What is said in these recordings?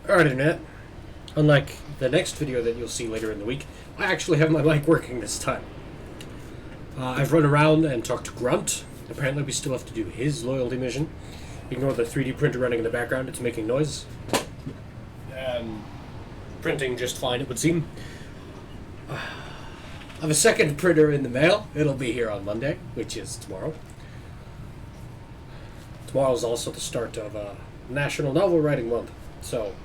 Alright, Internet. Unlike the next video that you'll see later in the week, I actually have my mic working this time. I've run around and talked to Grunt. Apparently we still have to do his loyalty mission. Ignore the 3D printer running in the background, it's making noise. Printing just fine, it would seem. I have a second printer in the mail. It'll be here on Monday, which is tomorrow. Tomorrow is also the start of National Novel Writing Month, so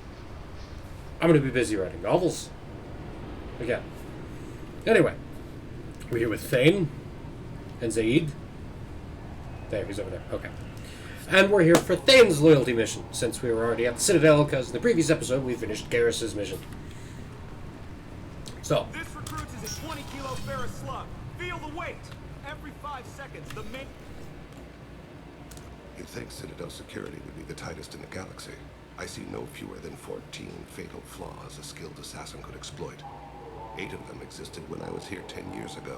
I'm going to be busy writing novels again. Anyway, we're here with Thane and Zaid. There, he's over there. Okay. And we're here for Thane's loyalty mission, since we were already at the Citadel, because in the previous episode we finished Garrus's mission. So. This recruits is a 20 kilo ferrous slug. Feel the weight. Every 5 seconds, the main... You'd think Citadel security would be the tightest in the galaxy. I see no fewer than 14 fatal flaws a skilled assassin could exploit. 8 of them existed when I was here 10 years ago.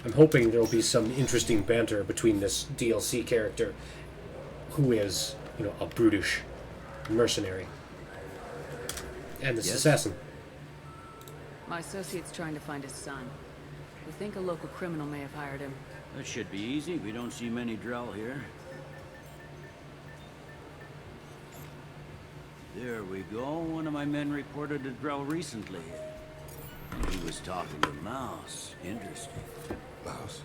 I'm hoping there'll be some interesting banter between this DLC character, who is, a brutish mercenary, and this assassin. My associate's trying to find his son. We think a local criminal may have hired him. That should be easy. We don't see many Drell here. There we go. One of my men reported to Drell recently. And he was talking to Mouse. Interesting. Mouse?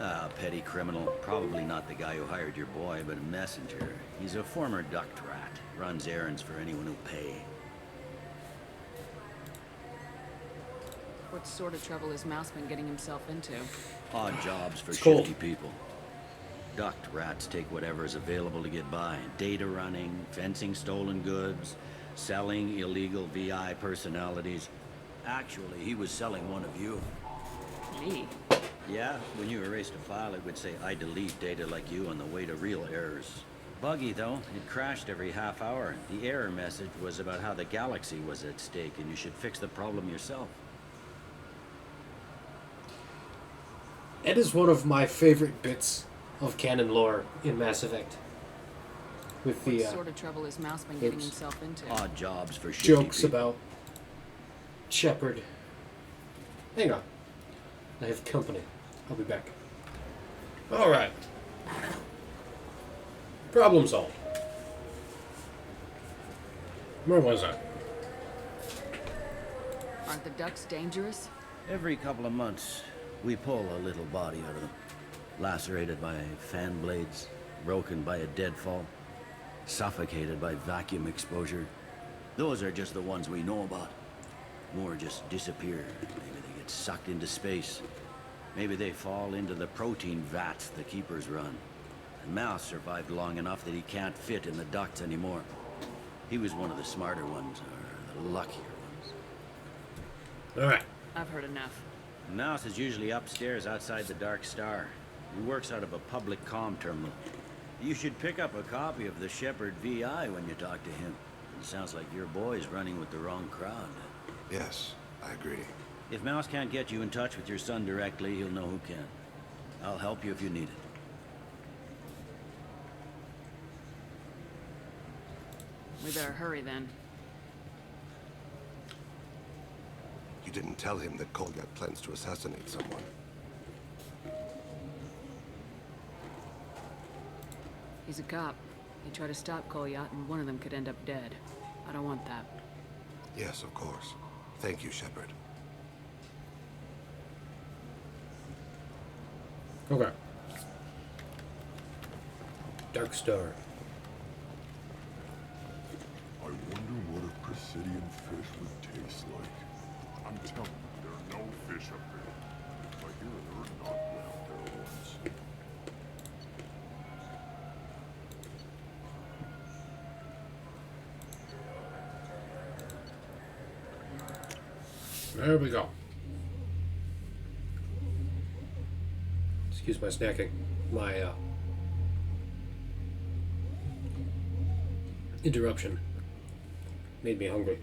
Ah, petty criminal. Probably not the guy who hired your boy, but a messenger. He's a former duct rat. Runs errands for anyone who'll pay. What sort of trouble has Mouse been getting himself into? Odd jobs for It's cold. shifty people. Duct rats take whatever is available to get by. Data running, fencing stolen goods, selling illegal VI personalities. Actually, he was selling one of you. Me? Yeah, when you erased a file, it would say, I delete data like you on the way to real errors. Buggy, though. It crashed every half hour. The error message was about how the galaxy was at stake, and you should fix the problem yourself. It is one of my favorite bits of canon lore in Mass Effect. With the What sort of trouble has Mouse been getting himself into? Odd jobs for shitty jokes people. about Shepard. Hang on. I have company. I'll be back. Alright. Problem solved. Where was I? Aren't the ducks dangerous? Every couple of months, we pull a little body out of them. Lacerated by fan blades, broken by a deadfall, suffocated by vacuum exposure. Those are just the ones we know about. More just disappear. Maybe they get sucked into space. Maybe they fall into the protein vats the Keepers run. And Mouse survived long enough that he can't fit in the ducts anymore. He was one of the smarter ones, or the luckier ones. Alright. I've heard enough. Mouse is usually upstairs outside the Dark Star. He works out of a public comm terminal. You should pick up a copy of the Shepard VI when you talk to him. It sounds like your boy's running with the wrong crowd. Yes, I agree. If Mouse can't get you in touch with your son directly, he'll know who can. I'll help you if you need it. We better hurry then. You didn't tell him that Kolyat plans to assassinate someone. He's a cop. He tried to stop Kolyat, and one of them could end up dead. I don't want that. Yes, of course. Thank you, Shepard. Okay. Dark Star. I wonder what a Presidian fish would taste like. I'm telling you, there are no fish up there. I hear there are not ground there ones. There we go. Excuse my snacking. My interruption made me hungry.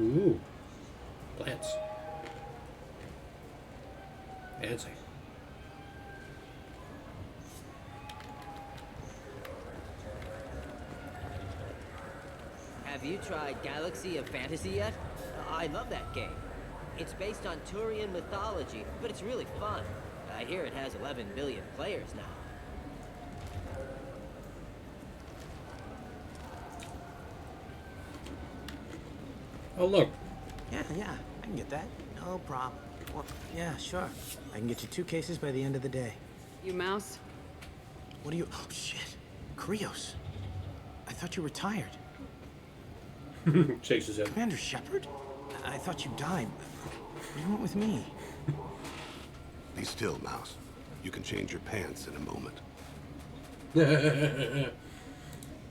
Ooh. Plants. Fancy. Have you tried Galaxy of Fantasy yet? I love that game. It's based on Turian mythology, but it's really fun. I hear it has 11 billion players now. Oh, look. Yeah, I can get that. No problem. Well, yeah, sure. I can get you 2 cases by the end of the day. You mouse? What are you... Oh, shit. Krios. I thought you retired. Shakes his head. Commander Shepard? I thought you died. What do you want with me? Be still, Mouse. You can change your pants in a moment.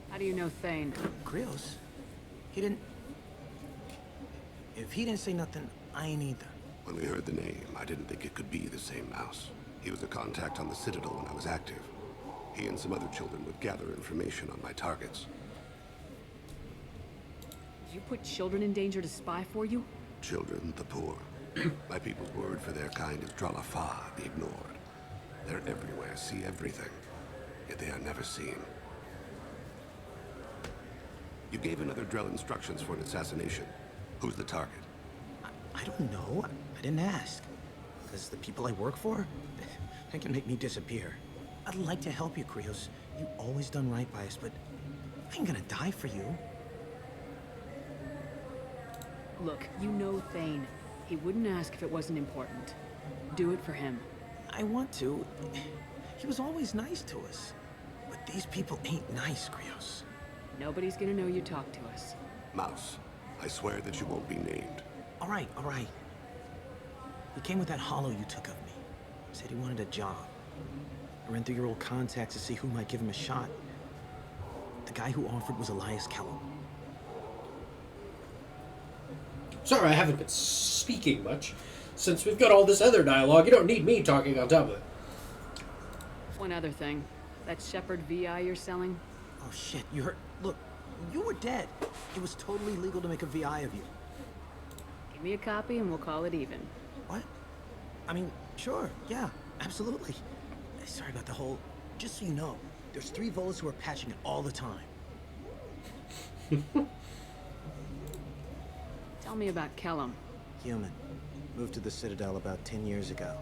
How do you know Thane? Krios? He didn't... If he didn't say nothing, I ain't either. When we heard the name, I didn't think it could be the same Mouse. He was a contact on the Citadel when I was active. He and some other children would gather information on my targets. You put children in danger to spy for you? Children, the poor. My people's word for their kind is Dralafa, the ignored. They're everywhere, see everything, yet they are never seen. You gave another Drell instructions for an assassination. Who's the target? I don't know. I didn't ask. Because the people I work for, they can make me disappear. I'd like to help you, Krios. You always done right by us, but I ain't gonna die for you. Look, you know Thane. He wouldn't ask if it wasn't important. Do it for him. I want to. He was always nice to us. But these people ain't nice, Krios. Nobody's gonna know you talked to us. Mouse, I swear that you won't be named. All right. He came with that hollow you took of me. Said he wanted a job. I ran through your old contacts to see who might give him a shot. The guy who offered was Elias Kellum. Sorry, I haven't been speaking much. Since we've got all this other dialogue, you don't need me talking on top of it. One other thing. That Shepard VI you're selling? Oh shit, you heard? Look, you were dead. It was totally legal to make a VI of you. Give me a copy and we'll call it even. What? I mean, sure, yeah, absolutely. Sorry about the whole... Just so you know, there's 3 Volus who are patching it all the time. Tell me about Kellum. Human. Moved to the Citadel about 10 years ago.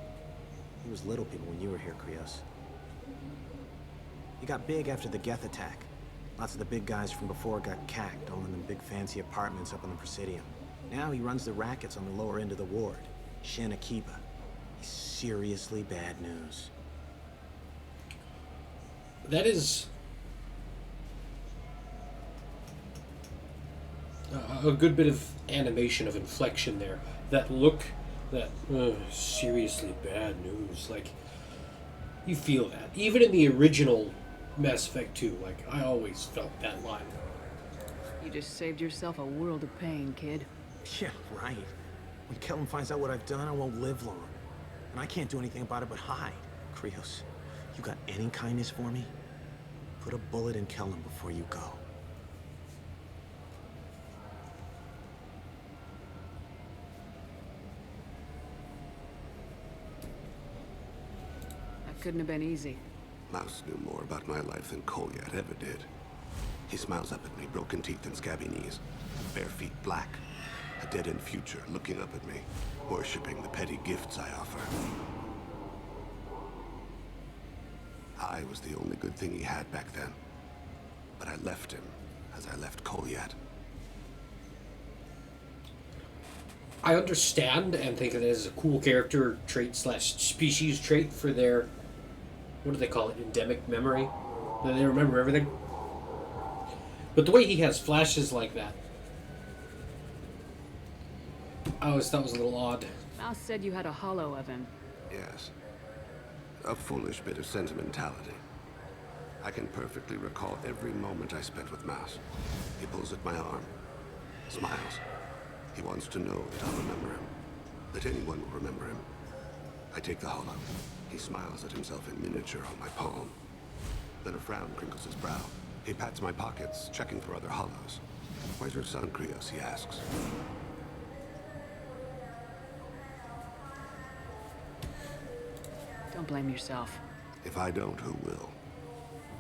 He was little people when you were here, Krios. He got big after the Geth attack. Lots of the big guys from before got cacked, all in them big fancy apartments up on the Presidium. Now he runs the rackets on the lower end of the ward. Shin Akiba. He's seriously bad news. That is a good bit of animation of inflection there. That look, that seriously bad news. Like, you feel that. Even in the original Mass Effect 2, like, I always felt that line. You just saved yourself a world of pain, kid. Yeah, right. When Kellum finds out what I've done, I won't live long. And I can't do anything about it but hide. Krios, you got any kindness for me? Put a bullet in Kellum before you go. That couldn't have been easy. Mouse knew more about my life than Kolyat ever did. He smiles up at me, broken teeth and scabby knees, bare feet black. A dead-end future looking up at me, worshipping the petty gifts I offer. I was the only good thing he had back then. But I left him, as I left Kolyat. I understand and think of it as a cool character trait / species trait for their, what do they call it, endemic memory? That they remember everything. But the way he has flashes like that, I always thought was a little odd. Mouse said you had a hollow of him. Yes. A foolish bit of sentimentality. I can perfectly recall every moment I spent with Mouse. He pulls at my arm, smiles. He wants to know that I'll remember him, that anyone will remember him. I take the hollow. He smiles at himself in miniature on my palm. Then a frown crinkles his brow. He pats my pockets, checking for other hollows. Where's your son, Krios? He asks. Don't blame yourself. If I don't, who will?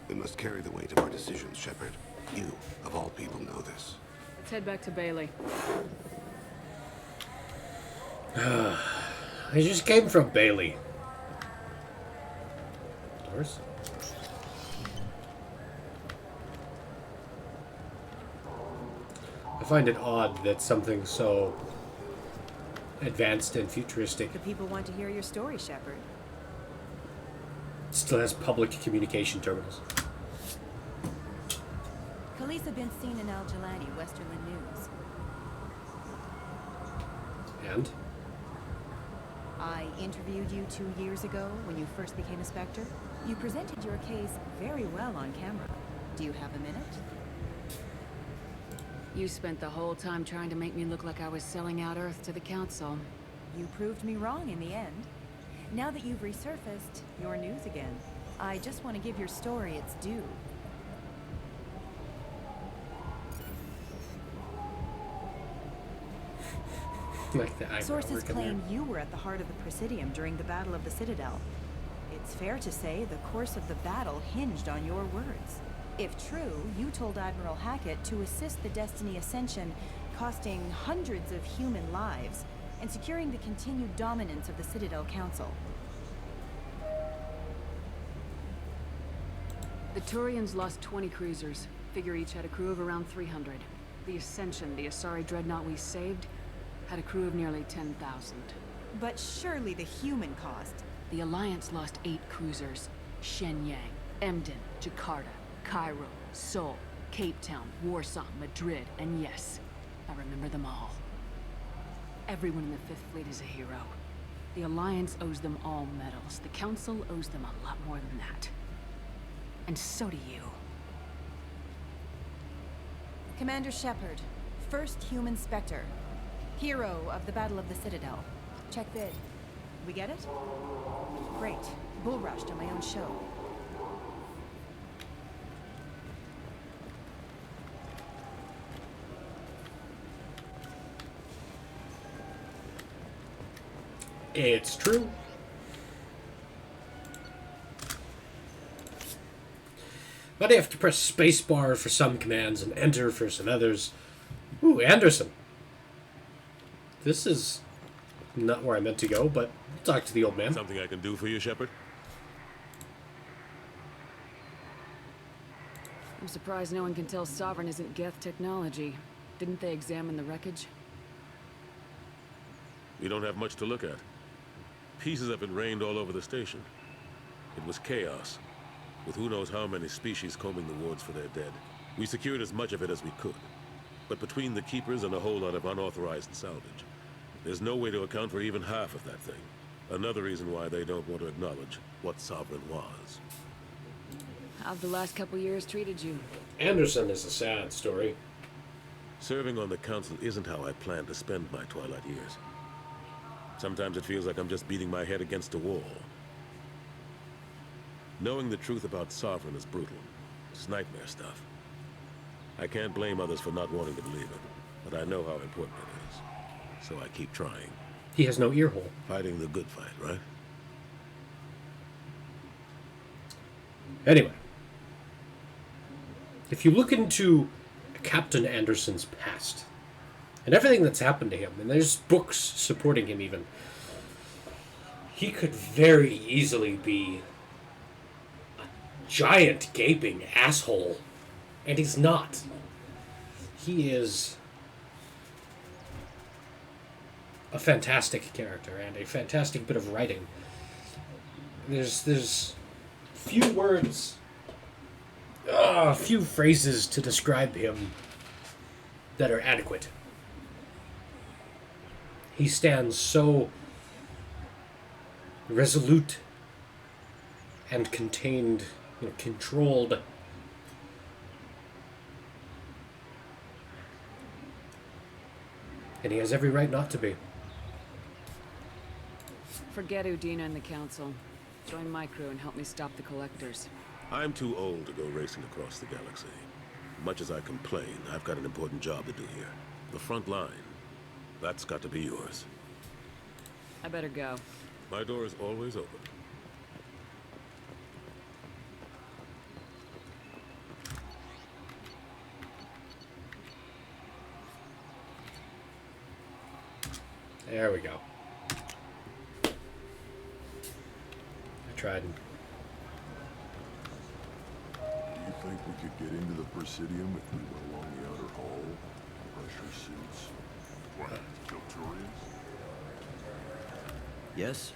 We must carry the weight of our decisions, Shepard. You, of all people, know this. Let's head back to Bailey. I just came from Bailey. Doors? I find it odd that something so advanced and futuristic The people want to hear your story, Shepard. still has public communication terminals. Khaleesa been seen in Al Jalani, Westerland News. And? I interviewed you 2 years ago when you first became a Spectre. You presented your case very well on camera. Do you have a minute? You spent the whole time trying to make me look like I was selling out Earth to the Council. You proved me wrong in the end. Now that you've resurfaced, you're news again. I just want to give your story its due. Like the eyebrow Sources work in claim there. you were at the heart of the Presidium during the Battle of the Citadel. It's fair to say the course of the battle hinged on your words. If true, you told Admiral Hackett to assist the Destiny Ascension, costing hundreds of human lives, and securing the continued dominance of the Citadel Council. The Turians lost 20 cruisers. Figure each had a crew of around 300. The Ascension, the Asari dreadnought we saved, had a crew of nearly 10,000. But surely the human cost. The Alliance lost 8 cruisers. Shenyang, Emden, Jakarta, Cairo, Seoul, Cape Town, Warsaw, Madrid, and yes, I remember them all. Everyone in the Fifth Fleet is a hero. The Alliance owes them all medals. The Council owes them a lot more than that. And so do you. Commander Shepard, first human Spectre. Hero of the Battle of the Citadel. Check bid. We get it? Great. Bull rushed on my own show. It's true. But I have to press spacebar for some commands and enter for some others. Ooh, Anderson. This is not where I meant to go, but I'll talk to the old man. Something I can do for you, Shepard? I'm surprised no one can tell Sovereign isn't Geth technology. Didn't they examine the wreckage? We don't have much to look at. Pieces of it rained all over the station. It was chaos, with who knows how many species combing the wards for their dead. We secured as much of it as we could. But between the Keepers and a whole lot of unauthorized salvage, there's no way to account for even half of that thing. Another reason why they don't want to acknowledge what Sovereign was. How've the last couple years treated you? Anderson is a sad story. Serving on the Council isn't how I plan to spend my twilight years. Sometimes it feels like I'm just beating my head against a wall. Knowing the truth about Sovereign is brutal. It's nightmare stuff. I can't blame others for not wanting to believe it, but I know how important it is. So I keep trying. He has no ear hole. Fighting the good fight, right? Anyway, if you look into Captain Anderson's past and everything that's happened to him, and there's books supporting him even, he could very easily be a giant gaping asshole, and he's not. He is a fantastic character and a fantastic bit of writing. There's few words, few phrases to describe him that are adequate. He stands so resolute and contained, controlled. And he has every right not to be. Forget Udina and the Council. Join my crew and help me stop the Collectors. I'm too old to go racing across the galaxy. Much as I complain, I've got an important job to do here. The front line. That's got to be yours. I better go. My door is always open. There we go. I tried. Do you think we could get into the Presidium if we went along the outer hall? Pressure suits? What, kill Turians? Yes?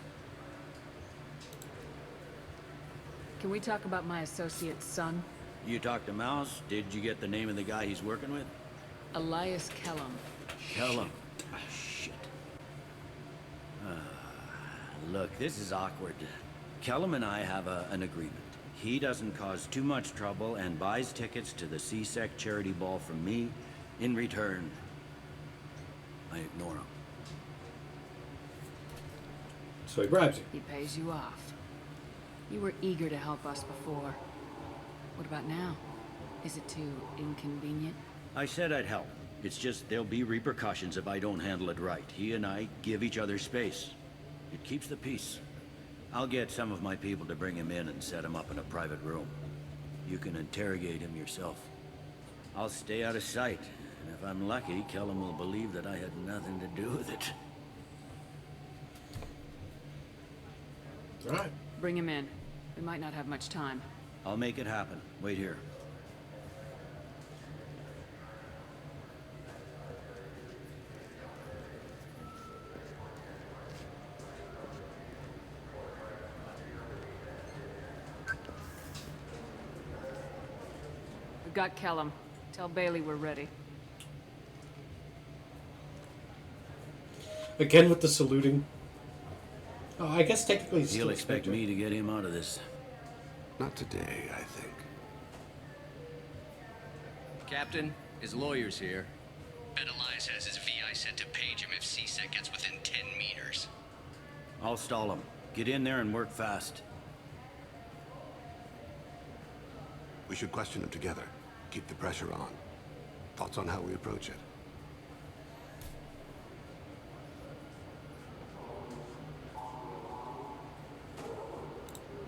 Can we talk about my associate's son? You talked to Mouse? Did you get the name of the guy he's working with? Elias Kellum. Kellum. Ah, shit. Look, this is awkward. Kellum and I have an agreement. He doesn't cause too much trouble and buys tickets to the C-Sec charity ball from me. In return, I ignore him. So he bribes you. He pays you off. You were eager to help us before. What about now? Is it too inconvenient? I said I'd help. It's just there'll be repercussions if I don't handle it right. He and I give each other space. It keeps the peace. I'll get some of my people to bring him in and set him up in a private room. You can interrogate him yourself. I'll stay out of sight, and if I'm lucky, Kellum will believe that I had nothing to do with it. All right. Bring him in. We might not have much time. I'll make it happen. Wait here. We've got Kellum. Tell Bailey we're ready. Again with the saluting. Oh, I guess technically he's He'll still expect Spectre. me to get him out of this. Not today, I think. Captain, his lawyer's here. Bet Elias has his VI set to page him if C-Sec gets within 10 meters. I'll stall him. Get in there and work fast. We should question him together. Keep the pressure on. Thoughts on how we approach it?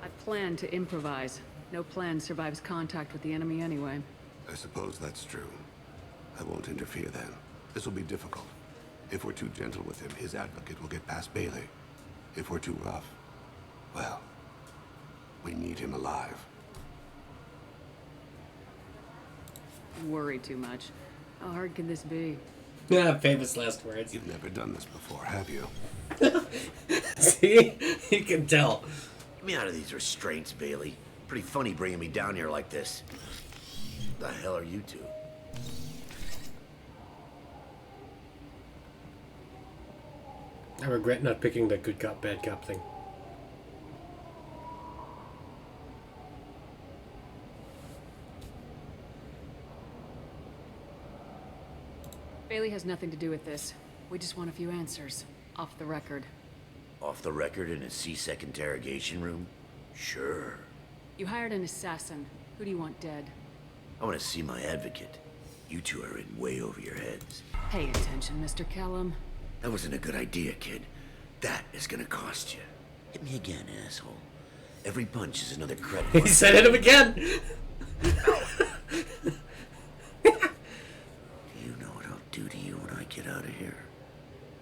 I plan to improvise. No plan survives contact with the enemy anyway. I suppose that's true. I won't interfere then. This will be difficult. If we're too gentle with him, his advocate will get past Bailey. If we're too rough, well, we need him alive. Worry too much. How hard can this be? Yeah, famous last words. You've never done this before, have you? See? You can tell. Get me out of these restraints, Bailey. Pretty funny bringing me down here like this. The hell are you two? I regret not picking the good cop, bad cop thing. Bailey has nothing to do with this. We just want a few answers. Off the record. Off the record in a C-Sec interrogation room? Sure. You hired an assassin. Who do you want dead? I want to see my advocate. You two are in way over your heads. Pay attention, Mr. Kellum. That wasn't a good idea, kid. That is gonna cost you. Hit me again, asshole. Every punch is another credit. He said it again! You know what I'll do to you when I get out of here?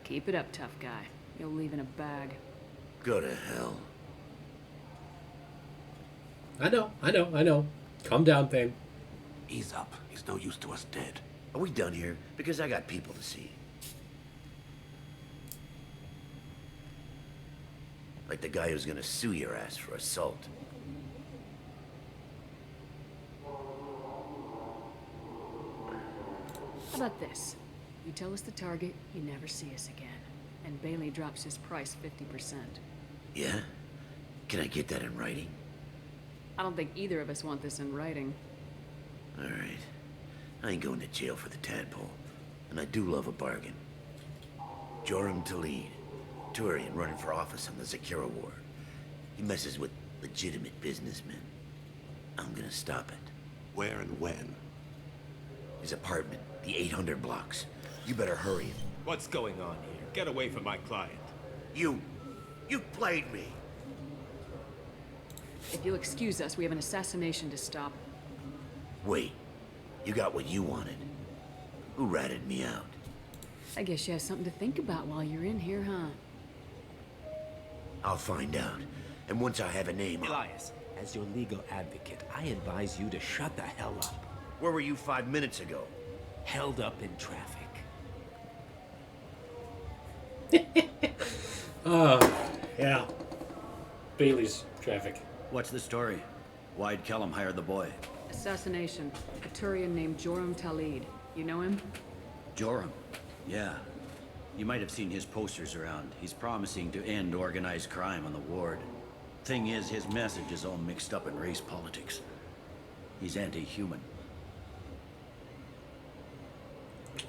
Keep it up, tough guy. You'll leave in a bag. Go to hell. I know. Calm down, Thane. Ease up. He's no use to us dead. Are we done here? Because I got people to see. Like the guy who's gonna sue your ass for assault. How about this? You tell us the target, you never see us again. And Bailey drops his price 50%. Yeah? Can I get that in writing? I don't think either of us want this in writing. Alright. I ain't going to jail for the tadpole. And I do love a bargain. Joram Talid. Turian running for office on the Zakira War. He messes with legitimate businessmen. I'm gonna stop it. Where and when? His apartment, the 800 blocks. You better hurry. What's going on here? Get away from my client. You played me. If you'll excuse us, we have an assassination to stop. Wait, you got what you wanted. Who ratted me out? I guess you have something to think about while you're in here, huh? I'll find out. And once I have a name... Elias, as your legal advocate, I advise you to shut the hell up. Where were you 5 minutes ago? Held up in traffic. Yeah. Bailey's traffic. What's the story? Why'd Kellum hire the boy? Assassination. A Turian named Joram Talid. You know him? Joram? Yeah. You might have seen his posters around. He's promising to end organized crime on the ward. Thing is, his message is all mixed up in race politics. He's anti-human.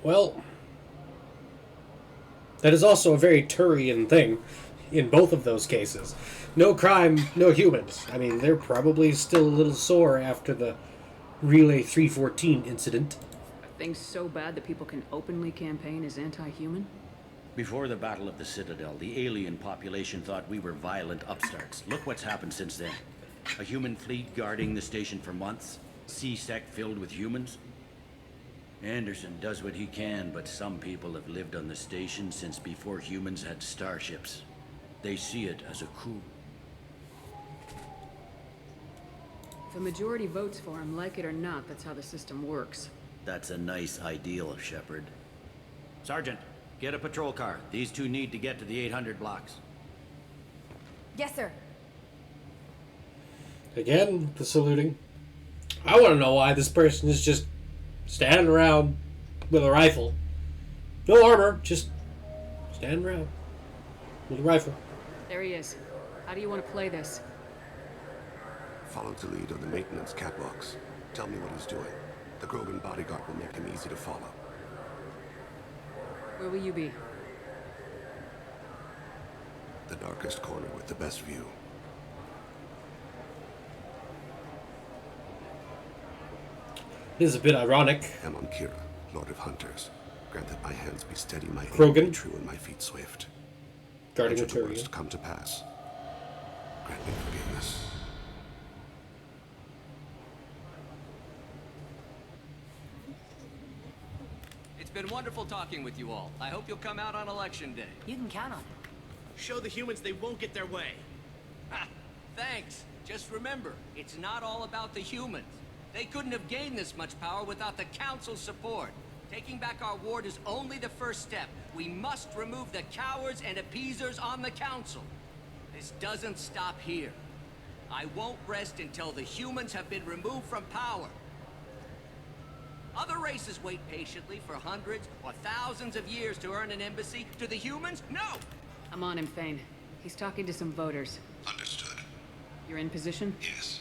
Well, that is also a very Turian thing in both of those cases. No crime, no humans. I mean, they're probably still a little sore after the Relay 314 incident. Are things so bad that people can openly campaign as anti-human? Before the Battle of the Citadel, the alien population thought we were violent upstarts. Look what's happened since then. A human fleet guarding the station for months. C-Sec filled with humans. Anderson does what he can, but some people have lived on the station since before humans had starships. They see it as a coup. If a majority votes for him, like it or not, that's how the system works. That's a nice ideal, Shepard. Sergeant, get a patrol car. These two need to get to the 800 blocks. Yes, sir. Again, the saluting. I want to know why this person is just standing around with a rifle. No armor, just standing around with a rifle. There he is. How do you want to play this? Follow to lead on the maintenance catwalks. Tell me what he's doing. The Grogan bodyguard will make him easy to follow. Where will you be? The darkest corner with the best view. It is a bit ironic. I'm on Kira, Lord of Hunters. Grant that my hands be steady, my aim Krogan. be true, and my feet swift. Guarding a And should the Turian. worst come to pass, grant me forgiveness. It's been wonderful talking with you all. I hope you'll come out on election day. You can count on it. Show the humans they won't get their way. Ha! Thanks. Just remember, it's not all about the humans. They couldn't have gained this much power without the Council's support. Taking back our ward is only the first step. We must remove the cowards and appeasers on the Council. This doesn't stop here. I won't rest until the humans have been removed from power. Other races wait patiently for hundreds or thousands of years to earn an embassy. To the humans, no! I'm on him, Thane. He's talking to some voters. Understood. You're in position? Yes.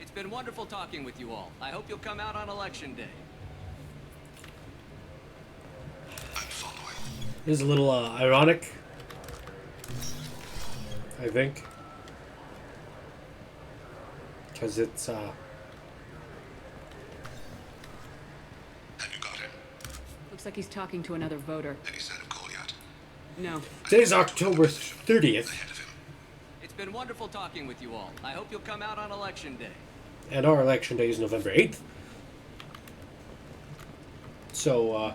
It's been wonderful talking with you all. I hope you'll come out on election day. I'm following. It is a little ironic, I think. Because it's, Have you got him? Looks like he's talking to another voter. Any sign of Goliath? No. today's October 30th, Ahead of him. It's been wonderful talking with you all. I hope you'll come out on election day. and our election day is November 8th. So,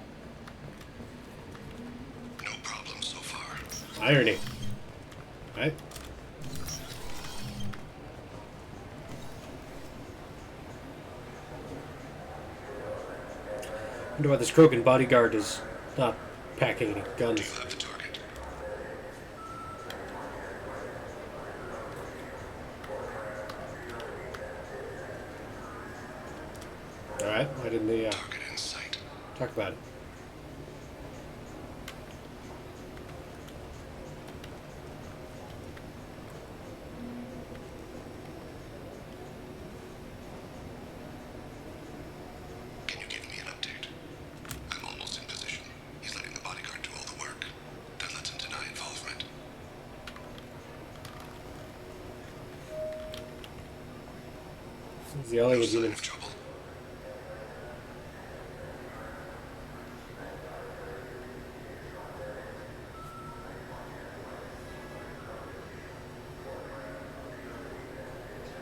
No problem so far. irony. Right? Wonder why this Krogan bodyguard is not packing any guns. You have the target. Alright, why didn't they Target in sight. talk about it? Can you give me an update? I'm almost in position. He's letting the bodyguard do all the work. That lets him deny involvement. He's yelling No at sign humans. of trouble.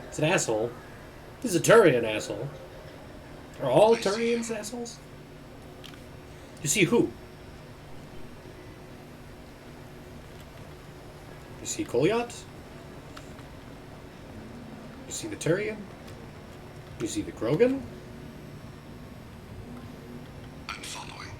It's an asshole. He's a Turian asshole. Are all Turians assholes? You see who? see Goliath? You see the Turian? You see the Krogan? I'm following.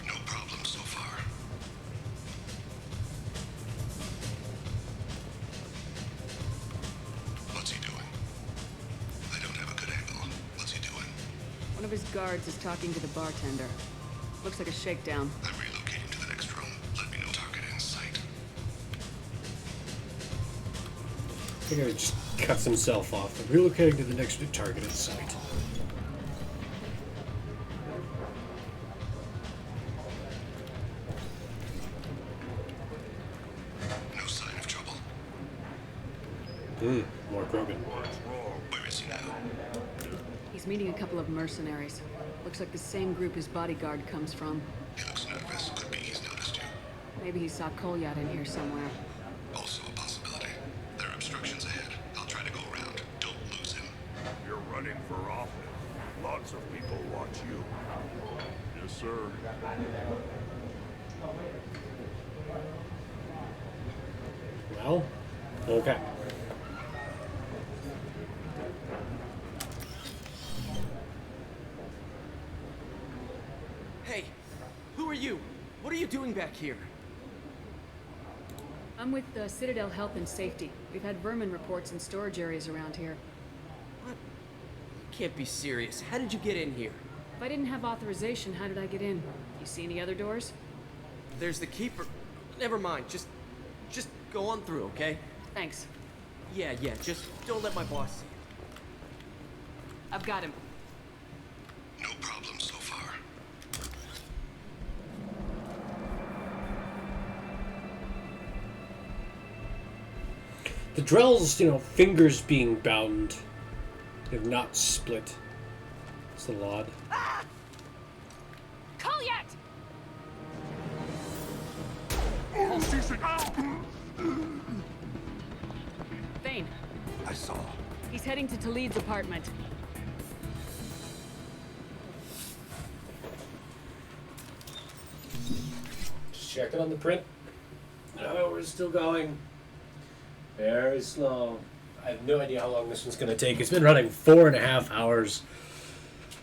No problem so far. What's he doing? I don't have a good angle. What's he doing? One of his guards is talking to the bartender. Looks like a shakedown. I'm relocating to the next room. Let me know target in sight. I think he just cuts himself off. Relocating to the next targeted site. No sign of trouble. More Krogan. Where is he now? He's meeting a couple of mercenaries. Looks like the same group his bodyguard comes from. He looks nervous. Could be he's noticed you. Maybe he saw Kolyat in here somewhere. Also a possibility. There are obstructions ahead. I'll try to go around. Don't lose him. You're running for office. Lots of people watch you. Yes, sir. Well, okay. Hey, who are you? What are you doing back here? I'm with the Citadel Health and Safety. We've had vermin reports in storage areas around here. What? You can't be serious. How did you get in here? If I didn't have authorization, how did I get in? You see any other doors? There's the keeper. Never mind. Just go on through, okay? Thanks. Yeah. Just don't let my boss see you. I've got him. No problem so far. The Drell's, fingers being bound. They have not split. It's the Lod. Kolyat! Thane, I saw. he's heading to Talid's apartment. Just checking on the print. No, we're still going. Very slow. I have no idea how long this one's going to take. It's been running 4.5 hours.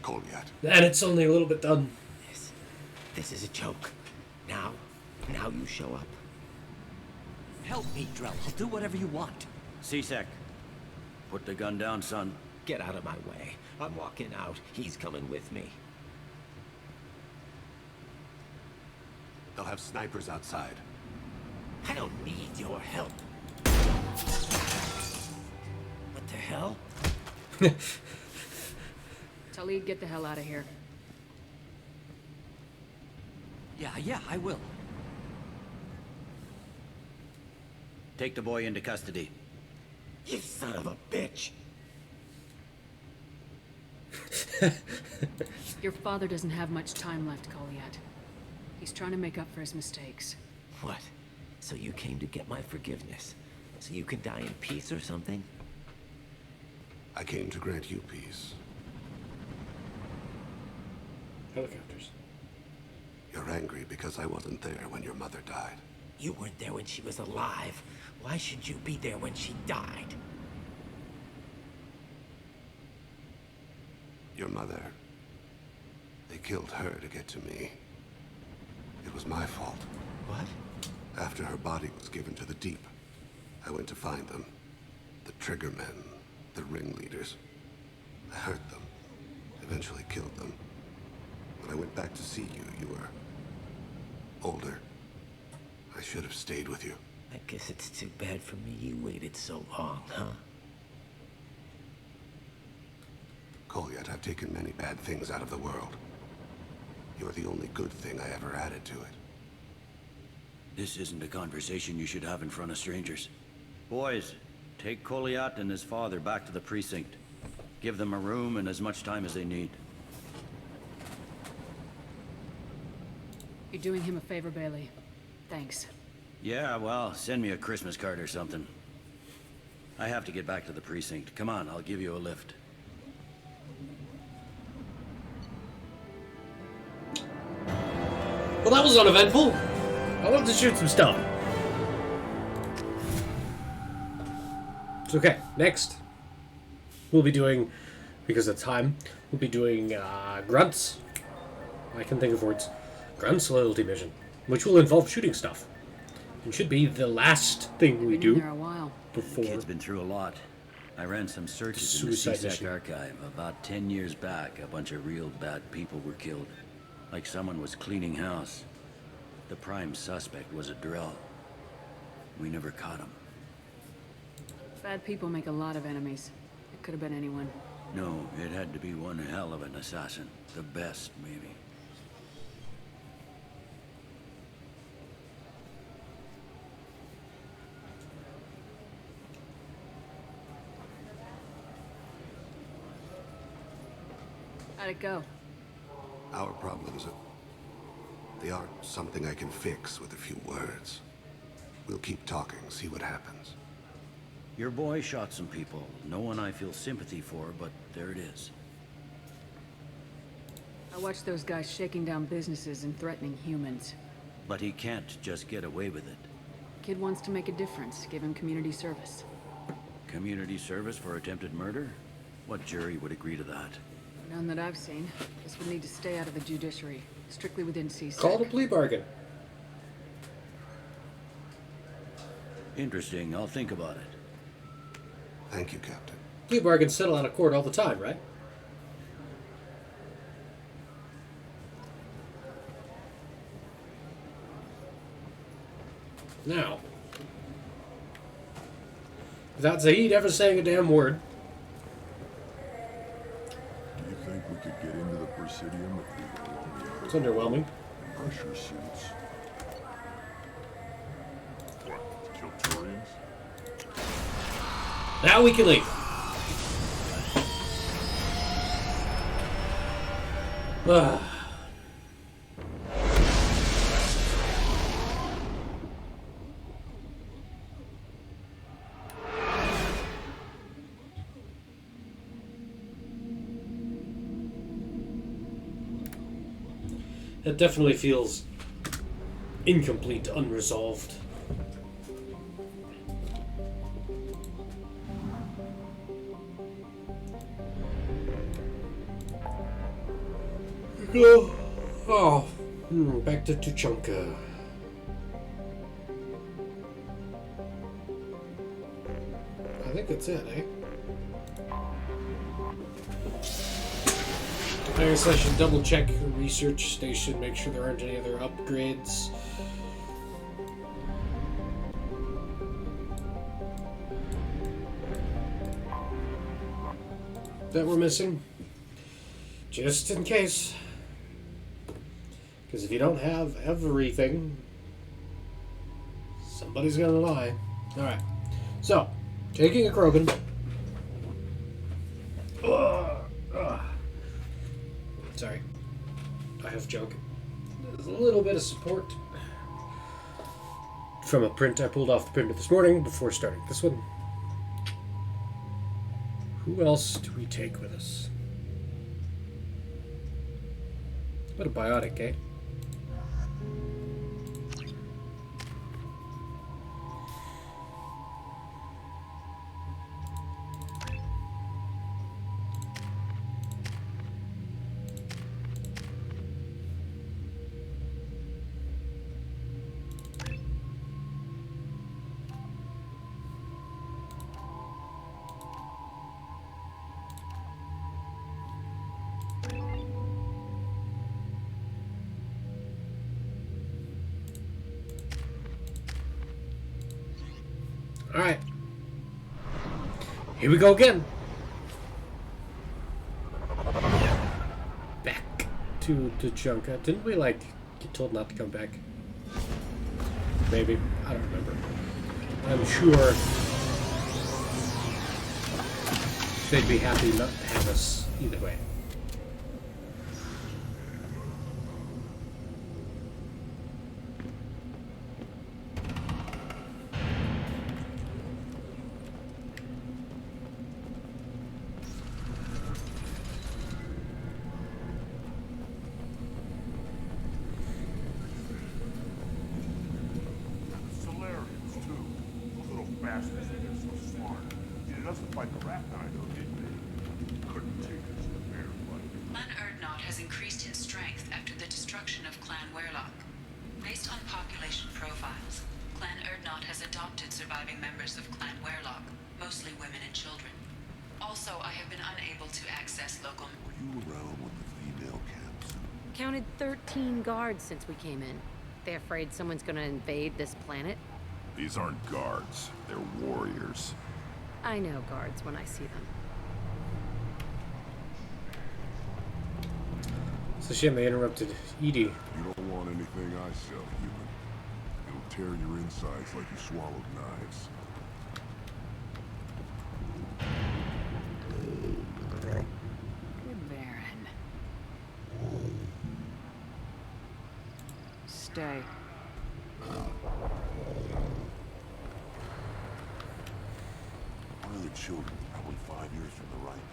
Goliath. And it's only a little bit done. This is a joke. Now you show up. Help me, Drell. I'll do whatever you want. C-Sec, put the gun down, son. Get out of my way. I'm walking out. He's coming with me. They'll have snipers outside. I don't need your help. What the hell? Talid, get the hell out of here. Yeah, I will. Take the boy into custody. You son of a bitch! Your father doesn't have much time left, Kolyat. He's trying to make up for his mistakes. What? So you came to get my forgiveness? So you can die in peace or something? I came to grant you peace. Helicopters. You're angry because I wasn't there when your mother died. You weren't there when she was alive. Why should you be there when she died? Your mother. They killed her to get to me. It was my fault. What? After her body was given to the Deep, I went to find them. The Triggermen, the ringleaders. I hurt them. Eventually killed them. When I went back to see you, you were older. I should have stayed with you. I guess it's too bad for me you waited so long, huh? Goliath, I've taken many bad things out of the world. You're the only good thing I ever added to it. This isn't a conversation you should have in front of strangers. Boys, take Kolyat and his father back to the precinct. Give them a room and as much time as they need. You're doing him a favor, Bailey. Thanks. Yeah, well, send me a Christmas card or something. I have to get back to the precinct. Come on, I'll give you a lift. Well, that was uneventful. I wanted to shoot some stuff. It's okay. Next, we'll be doing, because of time, we'll be doing Grunts. I can think of words. Grunts loyalty mission, which will involve shooting stuff. It should be the last thing we do Been there a while. before. The kid's been through a lot. I ran some searches in the Suicide CSEC mission. archive. About 10 years back, a bunch of real bad people were killed. Like someone was cleaning house. The prime suspect was a drill. We never caught him. Bad people make a lot of enemies. It could have been anyone. No, it had to be one hell of an assassin. The best, maybe. How'd it go? Our problems they aren't something I can fix with a few words. We'll keep talking, see what happens. Your boy shot some people. No one I feel sympathy for, but there it is. I watched those guys shaking down businesses and threatening humans. But he can't just get away with it. Kid wants to make a difference. Give him community service. Community service for attempted murder? What jury would agree to that? None that I've seen. This would need to stay out of the judiciary. Strictly within CSEC. Call the plea bargain. Interesting. I'll think about it. Thank you, Captain. Plea bargains settle out of court all the time, right? Now, without Zaid ever saying a damn word, Do you think we could get into the Presidium if we were along the it's underwhelming. pressure suits? What, to kill Turians? Now we can leave. It definitely feels incomplete, unresolved. Back to Tuchanka. I think that's it, eh? I guess I should double check the research station, make sure there aren't any other upgrades. That we're missing. Just in case. Because if you don't have everything, somebody's gonna lie. Alright. So, taking a Krogan. Sorry. I have junk. There's a little bit of support from a print I pulled off the printer this morning before starting this one. Who else do we take with us? What a biotic, eh? Alright. Here we go again. Back to Tuchanka. Didn't we, like, get told not to come back? Maybe. I don't remember. I'm sure they'd be happy not to have us either way. bastards think they're so smart. He doesn't fight the rat either, did they? Couldn't take it to the bear fight. Clan Erdnot has increased in strength after the destruction of Clan Werlock. Based on population profiles, Clan Erdnot has adopted surviving members of Clan Werlock, mostly women and children. Also, I have been unable to access local... Were you around when the female camps? Counted 13 guards since we came in. They afraid someone's gonna invade this planet? These aren't guards. They're warriors. I know guards when I see them. So shit, I interrupted Edie. You don't want anything I sell, human. It'll tear your insides like you swallowed knives. Good Baron. Stay. One of the children, probably 5 years from the right.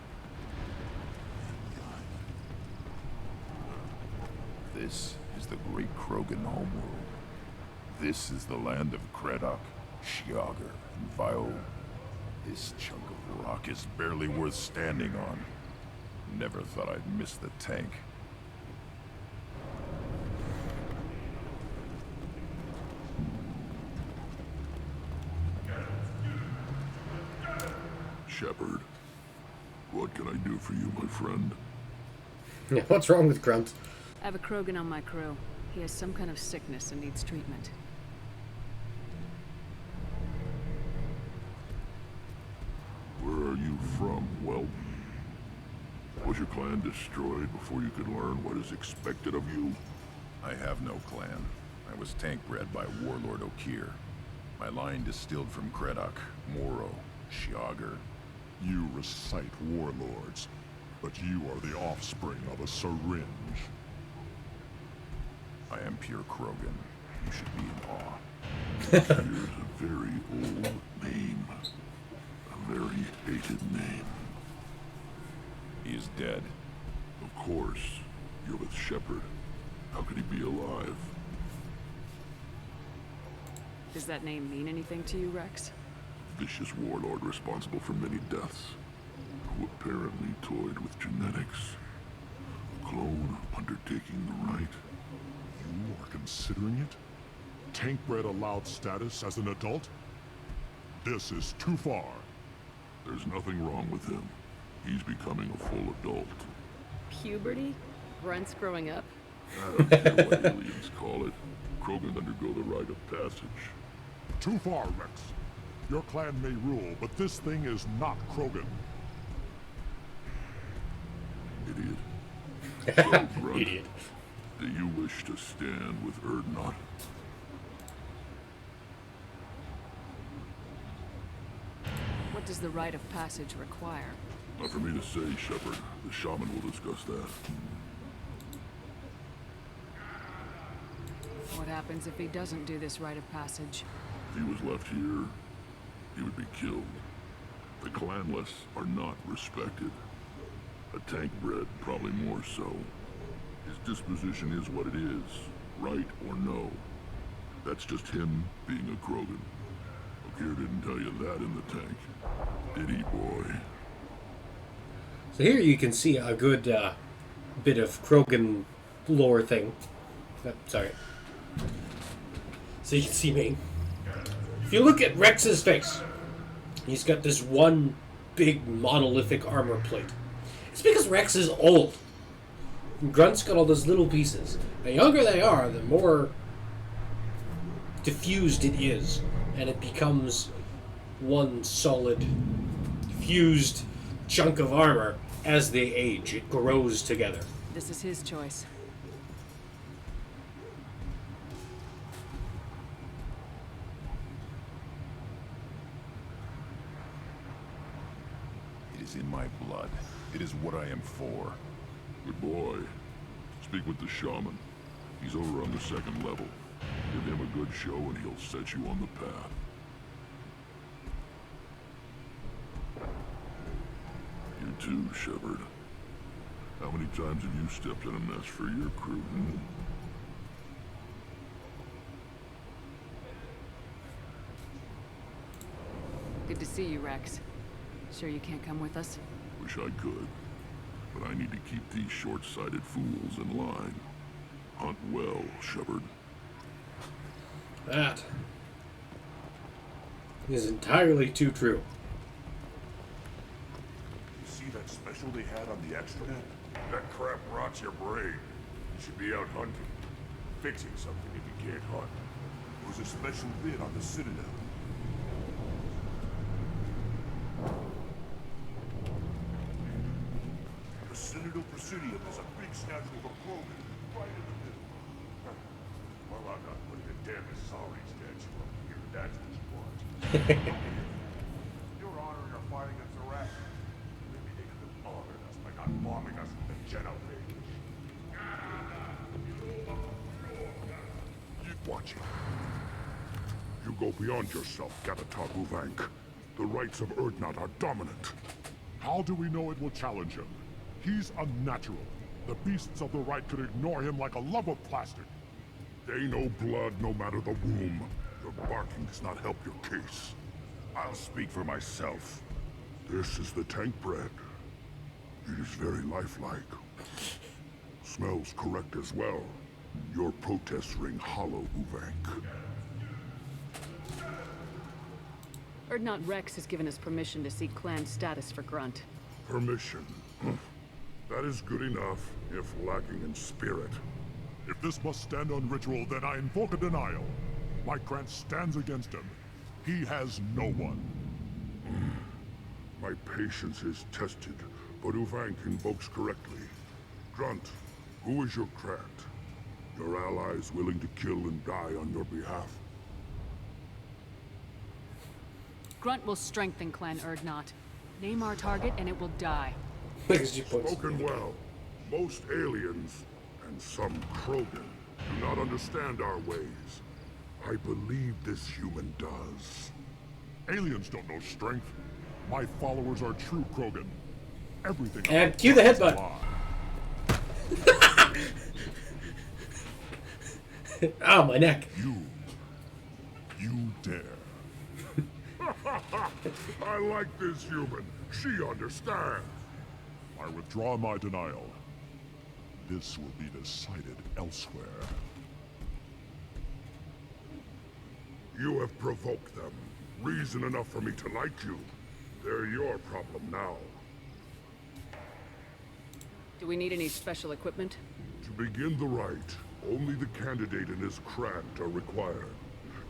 This is the great Krogan homeworld. This is the land of Kredok, Shiagar, and Vio. This chunk of rock is barely worth standing on. Never thought I'd miss the tank. Shepard, what can I do for you, my friend? Yeah, what's wrong with Grunt? I have a Krogan on my crew. He has some kind of sickness and needs treatment. Where are you from, whelp? Was your clan destroyed before you could learn what is expected of you? I have no clan. I was tank bred by Warlord Okir. My line distilled from Kredok, Moro, Shiagar. You recite warlords, but you are the offspring of a syringe. I am pure Krogan. You should be in awe. Here's a very old name. A very hated name. He is dead. Of course. You're with Shepard. How could he be alive? Does that name mean anything to you, Rex? Vicious warlord responsible for many deaths, who apparently toyed with genetics. A clone undertaking the right. You are considering it? Tank-bred allowed status as an adult? This is too far. There's nothing wrong with him. He's becoming a full adult. Puberty? Grunts growing up? I don't care what aliens call it. Krogan undergo the rite of passage. Too far, Rex. Your clan may rule, but this thing is not Krogan. Idiot. So, Grunt, Idiot. do you wish to stand with Erdnot? What does the rite of passage require? Not for me to say, Shepard. The shaman will discuss that. What happens if he doesn't do this rite of passage? If he was left here, he would be killed. The clanless are not respected. A tank bred, probably more so. His disposition is what it is, right or no. That's just him being a Krogan. Okir didn't tell you that in the tank, did he, boy? So here you can see a good bit of Krogan lore thing. Sorry. So you can see me. If you look at Rex's face, he's got this one big monolithic armor plate. It's because Rex is old. Grunt's got all those little pieces. The younger they are, the more diffused it is. And it becomes one solid, fused chunk of armor as they age. It grows together. This is his choice. It is in my blood. It is what I am for. Good boy. Speak with the shaman. He's over on the second level. Give him a good show and he'll set you on the path. You too, Shepard. How many times have you stepped in a mess for your crew? Good to see you, Rex. Sure you can't come with us? Wish I could, but I need to keep these short-sighted fools in line. Hunt well, Shepard. That is entirely too true. You see that special they had on the extranet? That crap rots your brain. You should be out hunting, fixing something if you can't hunt. It was a special bid on the Citadel. The Citadel Presidium is a big statue of a Krogan right in the middle. Well, I'm not putting a damn sorry statue up here. That's what you want. Your honor, you're fighting against Iraq. Maybe they could have honored us by not bombing us with the Jedi Page. Watch it. You go beyond yourself, Gattatar Uvank. The rights of Urdnot are dominant. How do we know it will challenge him? He's unnatural. The beasts of the right could ignore him like a lump of plastic. They know blood no matter the womb. Your barking does not help your case. I'll speak for myself. This is the tank bread. It is very lifelike. Smells correct as well. Your protests ring hollow, Uvank. Urdnot Rex has given us permission to seek clan status for Grunt. Permission. That is good enough, if lacking in spirit. If this must stand on ritual, then I invoke a denial. My grant stands against him. He has no one. My patience is tested, but Uvank invokes correctly. Grunt, who is your grant? Your allies willing to kill and die on your behalf? Grunt will strengthen Clan Urdnot. Name our target and it will die. Spoken well. Most aliens, and some Krogan, do not understand our ways. I believe this human does. Aliens don't know strength. My followers are true Krogan. Everything. And cue the headbutt. Oh, my neck. You dare. I like this human. She understands. I withdraw my denial. This will be decided elsewhere. You have provoked them. Reason enough for me to like you. They're your problem now. Do we need any special equipment? To begin the rite, only the candidate and his craft are required.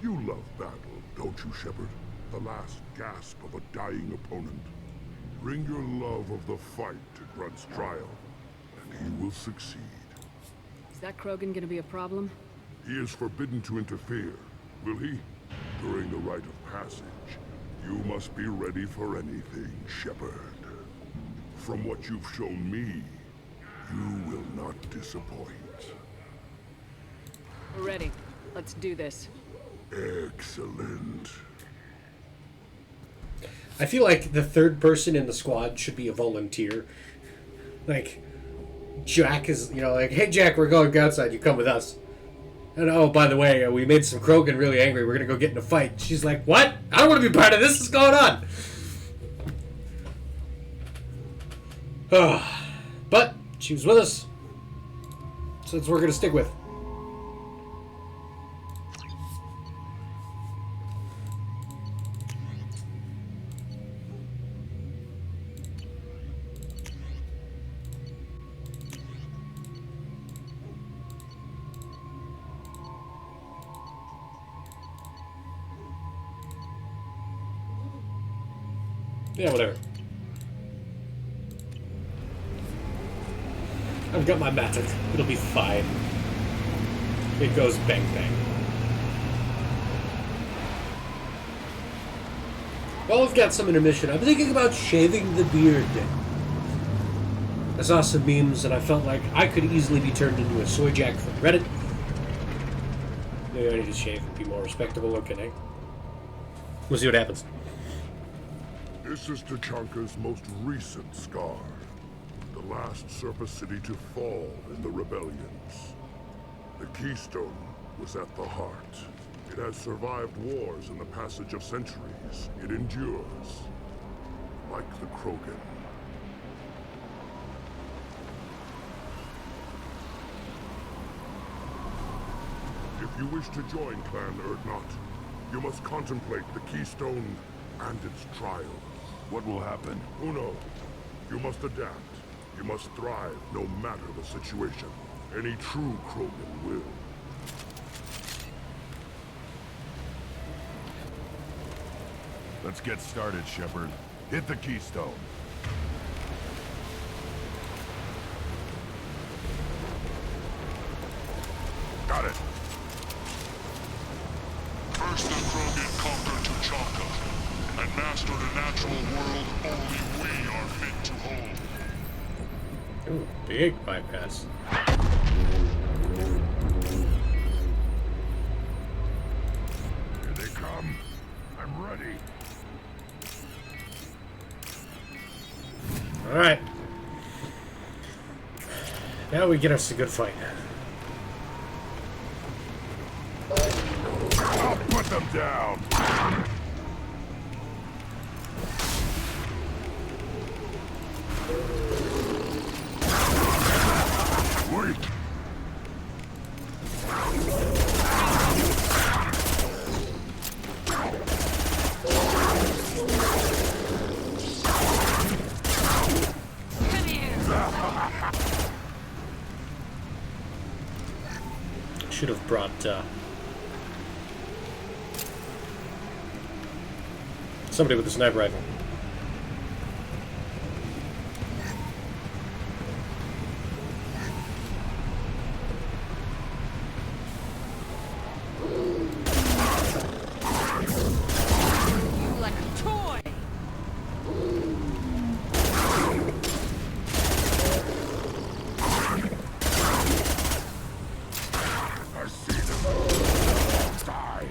You love battle, don't you, Shepard? The last gasp of a dying opponent. Bring your love of the fight to Grunt's trial, and he will succeed. Is that Krogan gonna be a problem? He is forbidden to interfere, will he? During the rite of passage, you must be ready for anything, Shepard. From what you've shown me, you will not disappoint. We're ready. Let's do this. Excellent. I feel like the third person in the squad should be a volunteer. Like, Jack is, like, hey Jack, we're going outside, you come with us. And oh, by the way, we made some Krogan really angry, we're gonna go get in a fight. She's like, what? I don't want to be part of this, what's going on? But, she was with us. So that's what we're gonna stick with. Yeah, whatever. I've got my Matic. It'll be fine. It goes bang bang. Well, we've got some intermission. I'm thinking about shaving the beard. I saw some memes and I felt like I could easily be turned into a soy jack from Reddit. Maybe I need to shave and be more respectable, okay? We'll see what happens. This is Tachanka's most recent scar. The last surface city to fall in the rebellions. The keystone was at the heart. It has survived wars and the passage of centuries. It endures. Like the Krogan. If you wish to join Clan Erdnot, you must contemplate the Keystone and its trials. What will happen? Who knows? You must adapt. You must thrive no matter the situation. Any true Krogan will. Let's get started, Shepard. Hit the Keystone. Got it. First the Krogan conquered Tuchanka, and mastered a natural world only we are fit to hold. Ooh, big bypass. Here they come. I'm ready. Alright. Now we get us a good fight. I'll put them down. Wait. Should have brought somebody with a sniper rifle. Like a toy! I see them. Die.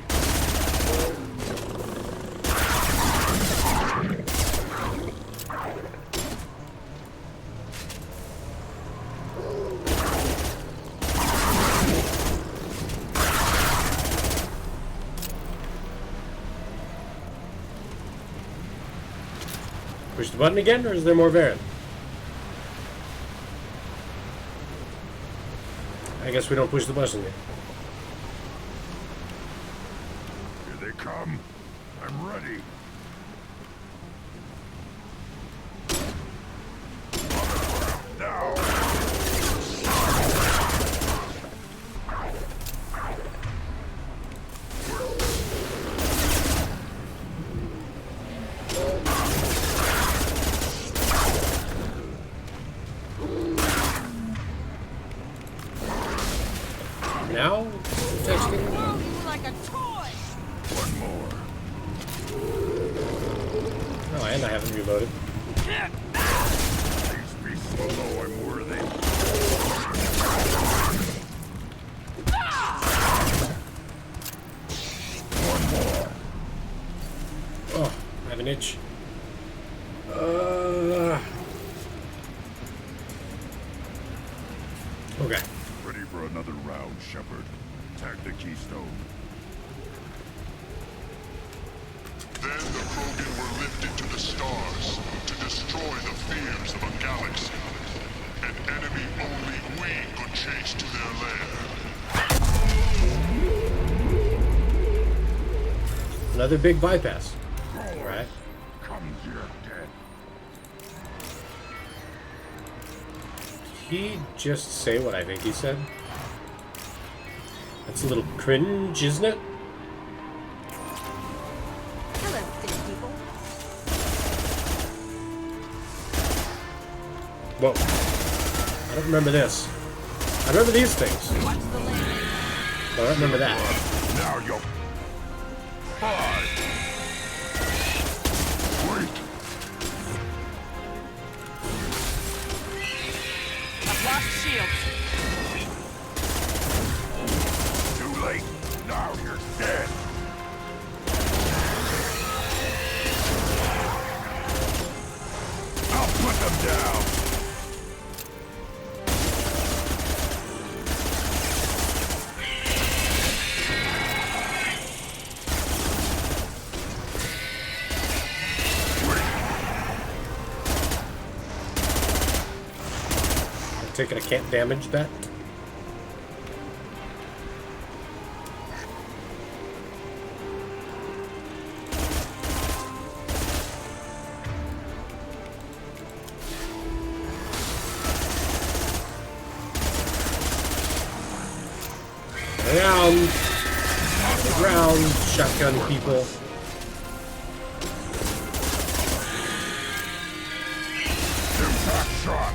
Push the button again, or is there more Varen? I guess we don't push the button again. Here they come. I'm ready. Now. Now? Testing? Like a toy! One more. Oh, and I haven't reloaded. Please be solo. I'm worthy. One more. Oh, I have an itch. Okay. Ready for another round, Shepard. Attack the Keystone. Then the Krogan were lifted to the stars to destroy the fears of a galaxy. An enemy only we could chase to their lair. Another big bypass. Alright. Come here, dead. Did he just say what I think he said? That's a little cringe, isn't it? Hello, city people. Whoa. I don't remember this. I remember these things. Watch the landing. But I don't remember that. Now you'll... Five. Wait. I've lost shields. Too late. Now you're dead. I'll put them down. take it I can't damage that. Around, shotgun people. Impact shot.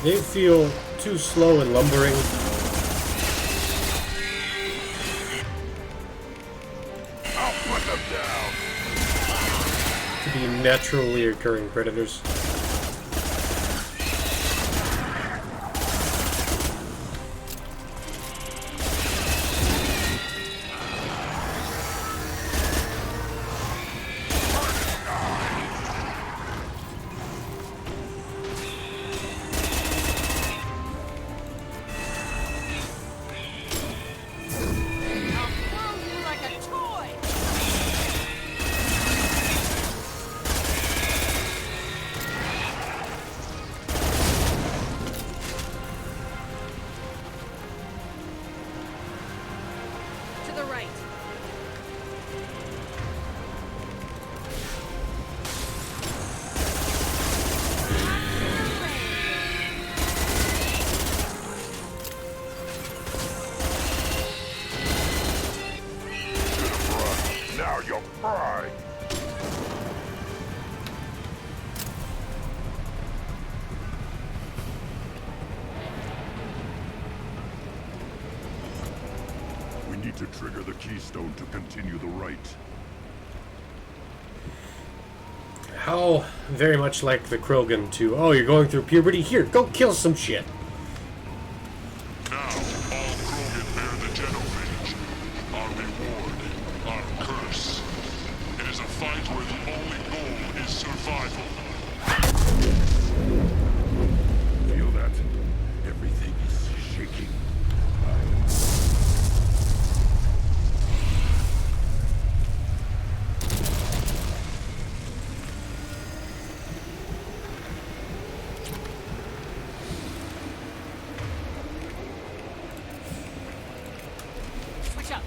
They feel too slow and lumbering. I'll put them down. To be naturally occurring predators. Now you'll fry. We need to trigger the keystone to continue the rite. How very much like the Krogan to, oh, you're going through puberty? Here, go kill some shit. Now, all Krogan bear the genophage. Our reward, our curse. It is a fight where the only goal is survival. Feel that? Everything is shaking. Switch up.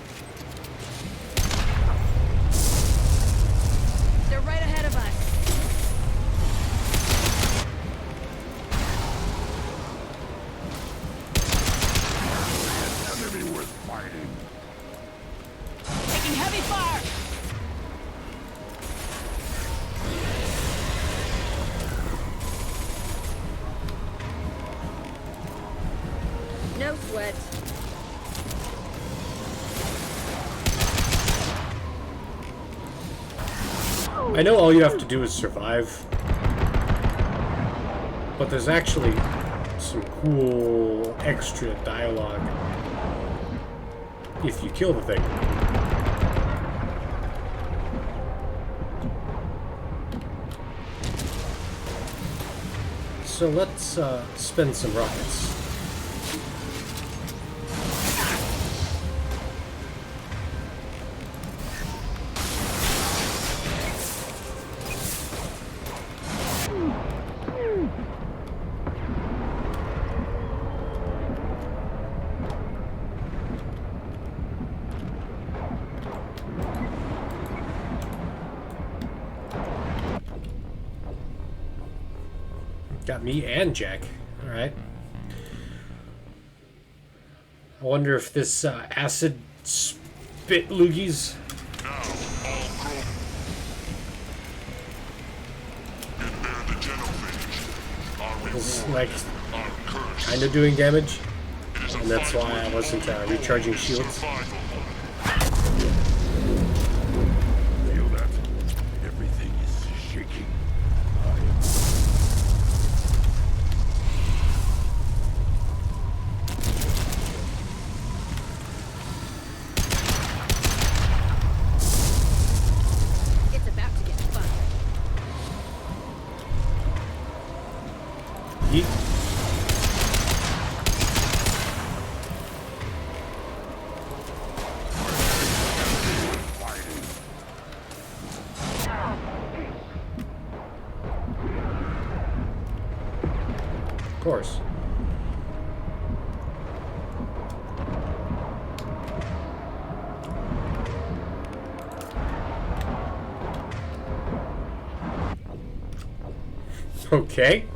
They're right ahead of us. Enemy worth fighting. Taking heavy fire. No sweat. I know all you have to do is survive, but there's actually some cool extra dialogue if you kill the thing. So let's spin some rockets. Got me and Jack. Alright. I wonder if this acid spit loogies Now, all Krogan bear the genophage. Our is reward, like our curse. kind of doing damage. It is a And that's fight why where I the wasn't only goal recharging is shields. survival. Feel that? Everything is shaking. It's about to get fun. Yeet. Okay.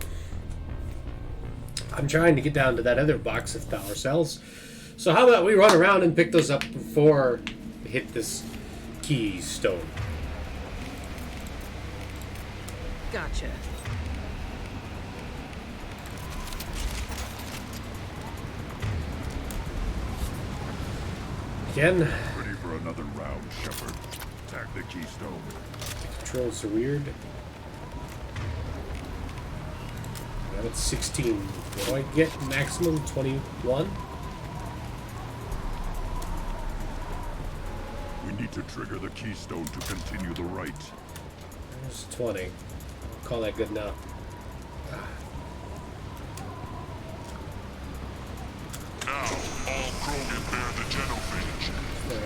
I'm trying to get down to that other box of power cells. So how about we run around and pick those up before we hit this keystone? Gotcha. Again. Ready for another round, Shepard. Attack the keystone. The controls are weird. Now it's 16. What do I get? Maximum 21? We need to trigger the keystone to continue the right. There's 20. I'll call that good enough. Now, all Krogan bear the genophage.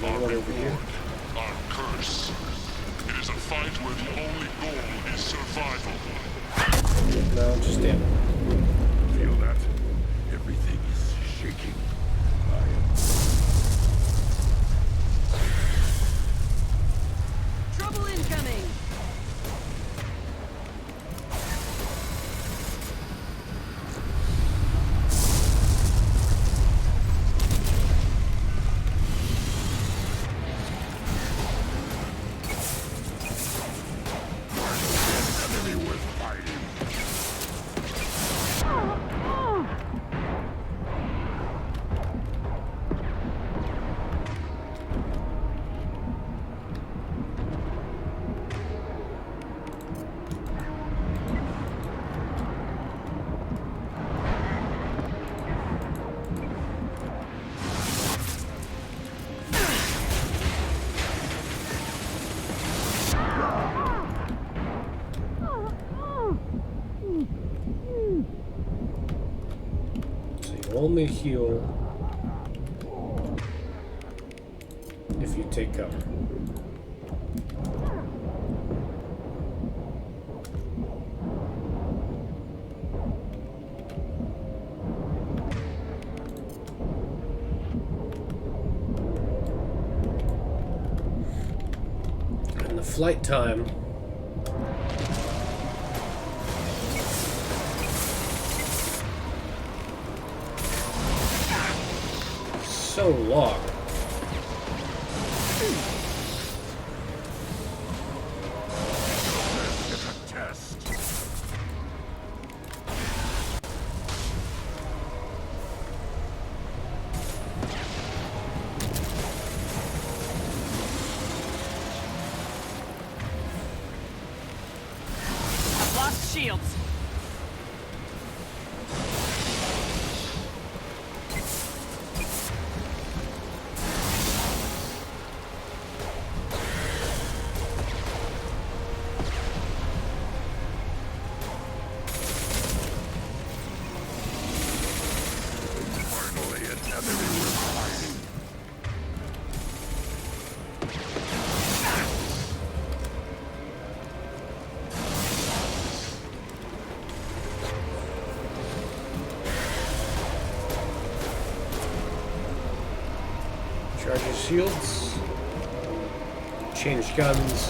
Our One over here. reward, our curse. It is a fight where the only goal is survival. No, just damn. Feel that? Everything is shaking. Trouble incoming! Enemy worth fighting. So you only heal if you take cover. And the flight time so long. It's a test. I've lost shields. Finally, an enemy worth fighting. Charge your shields. Change guns.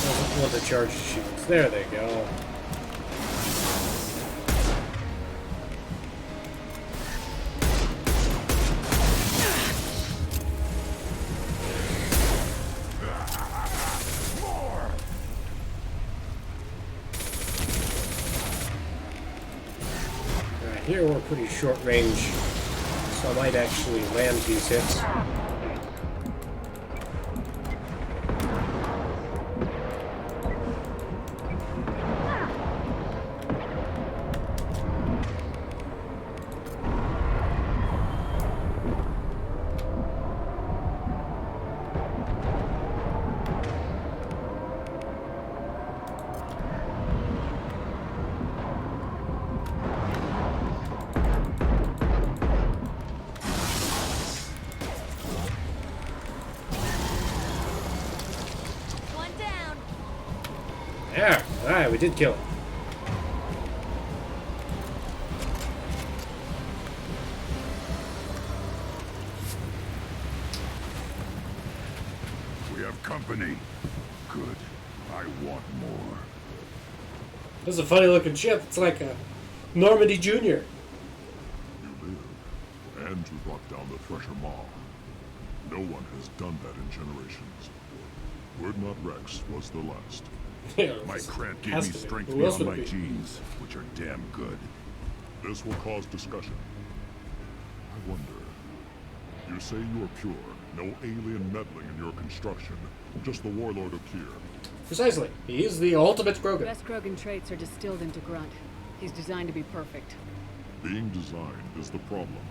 Doesn't want to charge the shields. There they go. More! Alright, here we're pretty short range, so I might actually land these hits. One down. There! Alright, we did kill it. We have company. good. I want more. This is a funny looking ship. It's like a Normandy Jr. You live, and you brought down the Thresher Maw. No one has done that in generations. Wordnot Rex was the last. Yeah, my cramp gave has me to be. strength Who else beyond would my it be? genes, which are damn good. This will cause discussion. I wonder. You say you are pure, no alien meddling in your construction, just the warlord of Kier. Precisely. He is the ultimate Krogan. Best Krogan traits are distilled into Grunt. He's designed to be perfect. Being designed is the problem,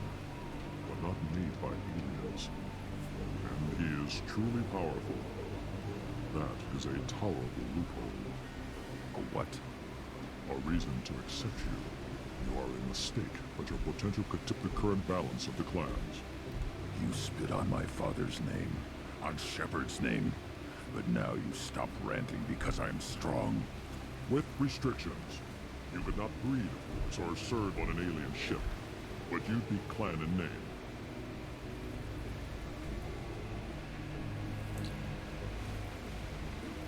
but not made by aliens. And he is truly powerful. That is a tolerable loophole. A what? A reason to accept you. You are a mistake, but your potential could tip the current balance of the clans. You spit on my father's name, on Shepard's name, but now you stop ranting because I'm strong. With restrictions. You could not breed, of course, or serve on an alien ship, but you'd be clan in name.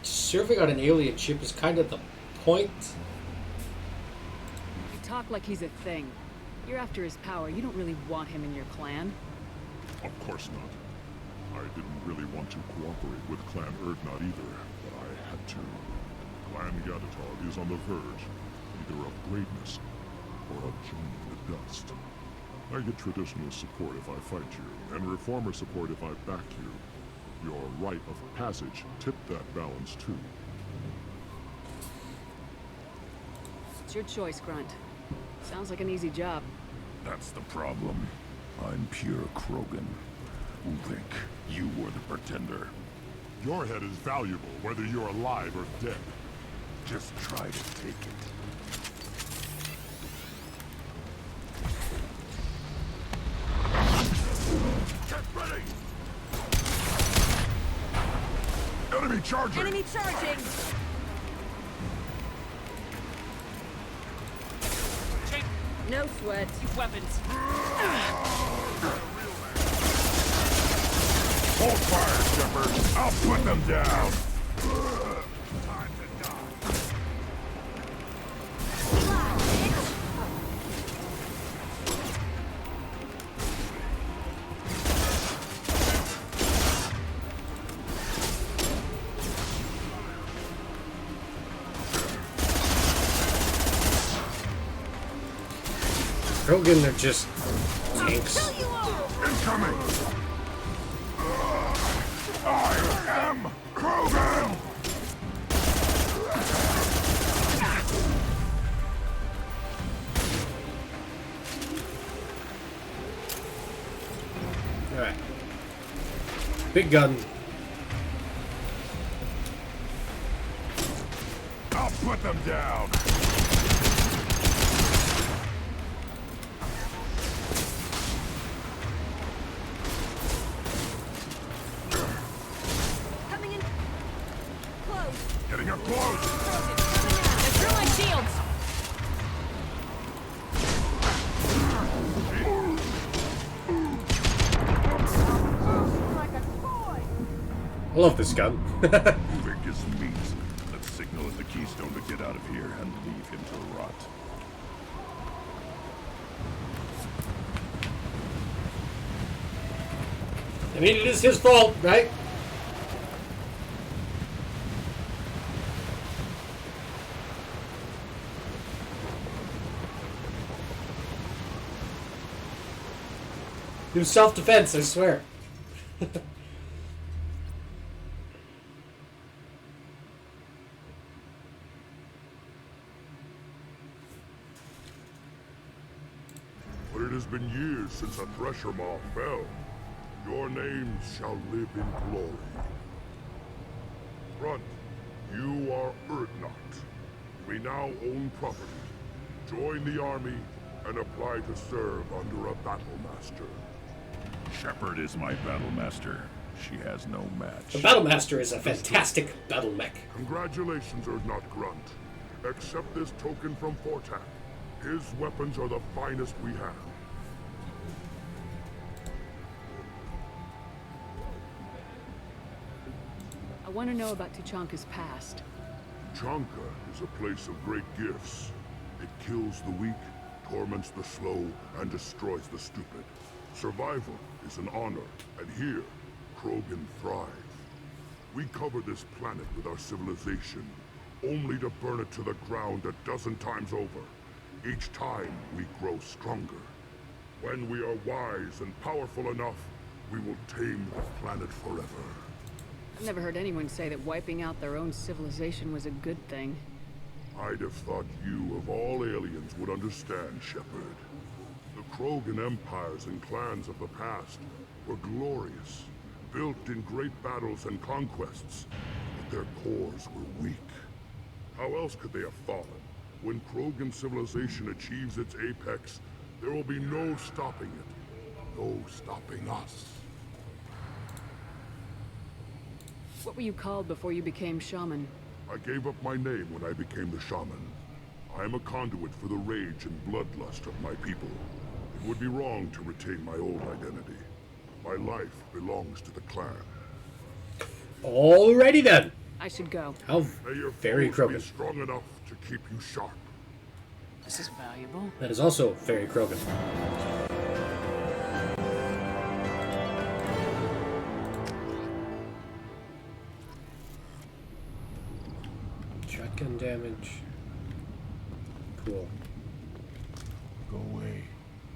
Serving on an alien ship is kind of the point. You talk like he's a thing. You're after his power. You don't really want him in your clan. Of course not. I didn't really want to cooperate with Clan Erdnot either, but I had to. Clan Gatatog is on the verge, either of greatness or of joining the dust. I get traditional support if I fight you, and reformer support if I back you. Your rite of passage tipped that balance too. It's your choice, Grunt. Sounds like an easy job. That's the problem. I'm pure Krogan. Who think you were the pretender? Your head is valuable, whether you're alive or dead. Just try to take it. Get ready! Enemy charging! Enemy charging! No sweat. Weapons. Hold fire, Shepard! I'll put them down! Time to die. Krogan are just tanks. Incoming! I am Krogan! Alright. Big gun. I'll put them down! Coming in close. Getting up close! Through my shields! Like a toy. I love this gun. You think it's meat? Let's signal at the Keystone to get out of here and leave him to rot. I mean, it is his fault, right? It was self-defense, I swear. But it has been years since a Thresher Maw fell. Your names shall live in glory. Grunt, you are Erdnot. We now own property. Join the army and apply to serve under a battle master. Shepard is my battle master. She has no match. The Battlemaster is a fantastic battle mech. Congratulations, Erdnot Grunt. Accept this token from Fortak. His weapons are the finest we have. A want to know about Tuchanka's past. Chanka is a place of great gifts. It kills the weak, torments the slow, and destroys the stupid. Survival is an honor, and here, Krogan thrive. We cover this planet with our civilization, only to burn it to the ground a dozen times over. Each time, we grow stronger. When we are wise and powerful enough, we will tame the planet forever. I've never heard anyone say that wiping out their own civilization was a good thing. I'd have thought you, of all aliens, would understand, Shepard. The Krogan empires and clans of the past were glorious, built in great battles and conquests, but their cores were weak. How else could they have fallen? When Krogan civilization achieves its apex, there will be no stopping it. No stopping us. What were you called before you became shaman? I gave up my name when I became the shaman. I am a conduit for the rage and bloodlust of my people. It would be wrong to retain my old identity. My life belongs to the clan. Alrighty then. I should go. How very force be Krogan. strong enough to keep you sharp. This is valuable. That is also very Krogan. Shotgun damage. Cool. Go away.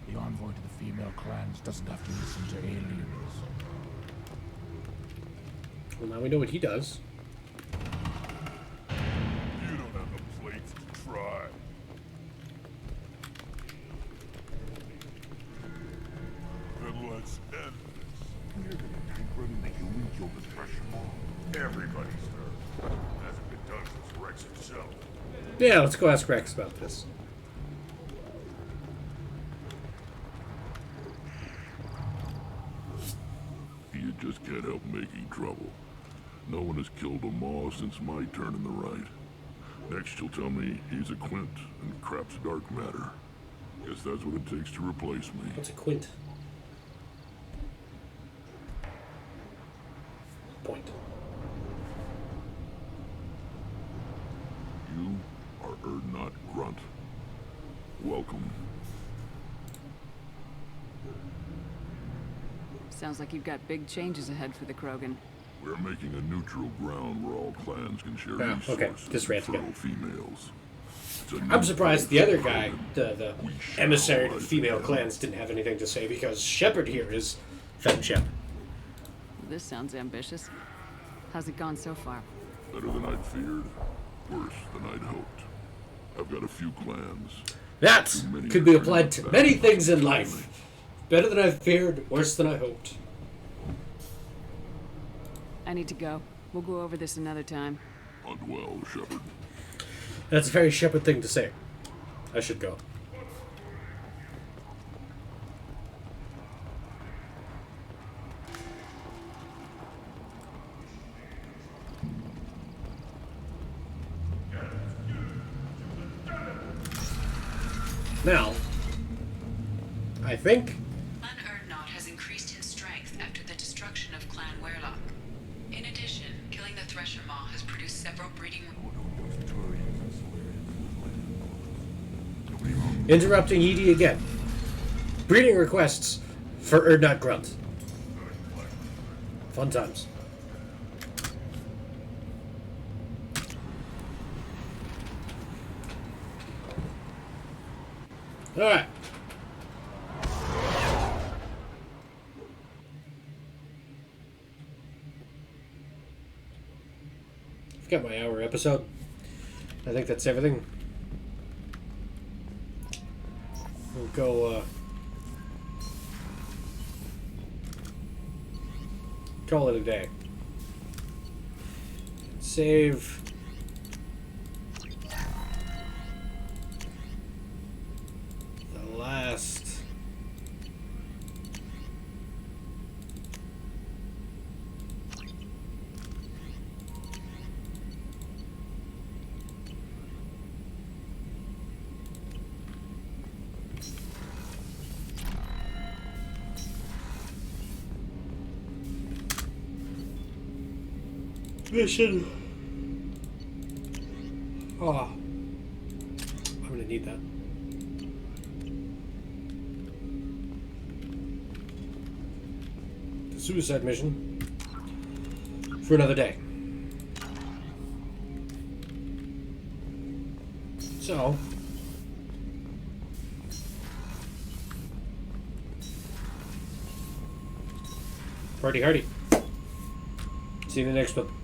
The envoy to the female clans doesn't have to listen to aliens. Well, now we know what he does. You don't have the plates to try. Then let's end this. You're gonna take ready that you reach your depression more. Everybody's nervous. Hasn't been done since Rex himself. Yeah, let's go ask Rex about this. You just can't help making trouble. No one has killed them all since my turn in the right. Next you'll tell me he's a Quint and crap's dark matter. Guess that's what it takes to replace me. What's a Quint? Point. You are Erdnot Grunt. Welcome. Sounds like you've got big changes ahead for the Krogan. We're making a neutral ground where all clans can share Ah, resources okay. This rant and again. fertile females. It's a I'm new surprised fight the for other the guy, Krogan. the We shall emissary to rise female again. clans, didn't have anything to say because Shepard here is Fem Shep. This sounds ambitious. How's it gone so far? Better than I'd feared. Worse than I'd hoped. I've got a few clans. That Too many could be to applied turn to back many on things in my life. family. Better than I feared, worse than I hoped. I need to go. We'll go over this another time. Hunt well, Shepard. That's a very Shepard thing to say. I should go. Now, I think Clan Erdnot has increased in strength after the destruction of Clan Werlock. In addition, killing the Thresher Maw has produced several breeding... interrupting Edie again. Breeding requests for Erdnot Grunt. Fun times. Alright. I've got my hour episode. I think that's everything. We'll go, call it a day. Save. The last. mission. Oh, I'm gonna need that. The suicide mission for another day. So, party hardy. See you in the next one.